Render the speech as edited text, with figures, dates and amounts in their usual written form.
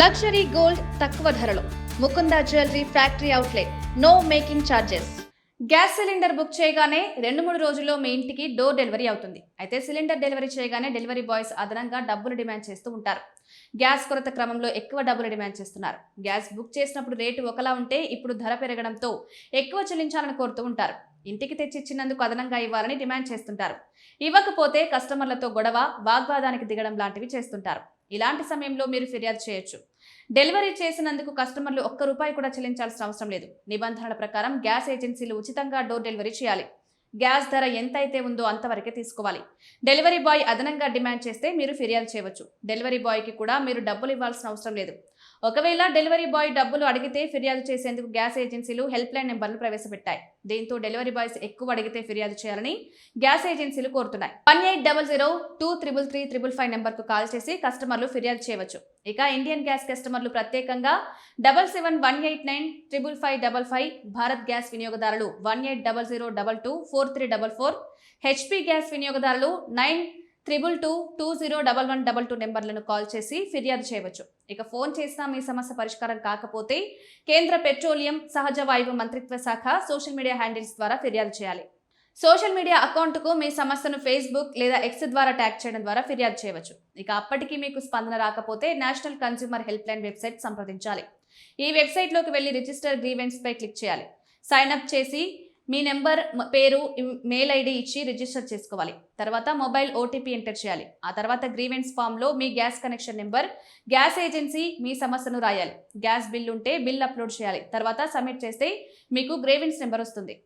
Luxury gold తక్కువ ధరలో Mukunda jewellery factory outlet. No making charges. Gas cylinder book చేయగానే 2-3 రోజుల్లో మీ ఇంటికి డోర్ డెలివరీ అవుతుంది. అయితే సిలిండర్ డెలివరీ చేయగానే డెలివరీ బాయ్స్ అదనంగా డబ్బులు డిమాండ్ చేస్తూ ఉంటారు. గ్యాస్ కొరత క్రమంలో ఎక్కువ డబ్బులు డిమాండ్ చేస్తున్నారు. గ్యాస్ బుక్ చేసినప్పుడు రేటు ఒకలా ఉంటే ఇప్పుడు ధర పెరగడంతో ఎక్కువ చెల్లించాలని కోరుతూ ఉంటారు. ఇంటికి తెచ్చిచ్చినందుకు అదనంగా ఇవ్వాలని డిమాండ్ చేస్తుంటారు. ఇవ్వకపోతే కస్టమర్లతో గొడవ, వాగ్వాదానికి దిగడం లాంటివి చేస్తుంటారు. ఇలాంటి సమయంలో మీరు ఫిర్యాదు చేయొచ్చు. డెలివరీ చేసినందుకు కస్టమర్లు ₹1 కూడా చెల్లించాల్సిన అవసరం లేదు. నిబంధనల ప్రకారం గ్యాస్ ఏజెన్సీలు ఉచితంగా డోర్ డెలివరీ చేయాలి. గ్యాస్ ధర ఎంతైతే ఉందో అంతవరకే తీసుకోవాలి. డెలివరీ బాయ్ అదనంగా డిమాండ్ చేస్తే మీరు ఫిర్యాదు చేయవచ్చు. డెలివరీ బాయ్కి కూడా మీరు డబ్బులు ఇవ్వాల్సిన అవసరం లేదు. ఒకవేళ డెలివరీ బాయ్ డబ్బులు అడిగితే ఫిర్యాదు చేసేందుకు గ్యాస్ ఏజెన్సీలు హెల్ప్ లైన్ నెంబర్లు ప్రవేశపెట్టాయి. దీంతో డెలివరీ బాయ్స్ ఎక్కువ అడిగితే ఫిర్యాదు చేయాలని గ్యాస్ ఏజెన్సీలు కోరుతున్నాయి. 1800-233-555 నెంబర్కు కాల్ చేసి కస్టమర్లు ఫిర్యాదు చేయవచ్చు. ఇక ఇండియన్ గ్యాస్ కస్టమర్లు ప్రత్యేకంగా 7718995555, భారత్ గ్యాస్ వినియోగదారులు 1800224344, హెచ్పీ గ్యాస్ వినియోగదారులు 9222201122 నెంబర్లను కాల్ చేసి ఫిర్యాదు చేయవచ్చు. ఇక ఫోన్ చేసినా మీ సమస్య పరిష్కారం కాకపోతే కేంద్ర పెట్రోలియం, సహజ వాయువు మంత్రిత్వ శాఖ సోషల్ మీడియా హ్యాండిల్స్ ద్వారా ఫిర్యాదు చేయాలి. సోషల్ మీడియా అకౌంట్కు మీ సమస్యను ఫేస్బుక్ లేదా ఎక్స్ ద్వారా ట్యాగ్ చేయడం ద్వారా ఫిర్యాదు చేయవచ్చు. ఇక అప్పటికీ మీకు స్పందన రాకపోతే national consumer help line website సంప్రదించాలి. ఈ వెబ్సైట్లోకి వెళ్లి రిజిస్టర్ గ్రీవెన్స్ పై క్లిక్ చేయాలి. సైన్ అప్ చేసి మీ నెంబర్, పేరు, మెయిల్ ఐడి ఇచ్చి రిజిస్టర్ చేసుకోవాలి. తర్వాత మొబైల్ ఓటీపీ ఎంటర్ చేయాలి. ఆ తర్వాత గ్రీవెన్స్ ఫామ్ లో మీ gas connection number, gas agency, మీ సమస్యను రాయాలి. గ్యాస్ బిల్ ఉంటే బిల్ అప్లోడ్ చేయాలి. తర్వాత సబ్మిట్ చేస్తే మీకు గ్రీవెన్స్ నెంబర్ వస్తుంది.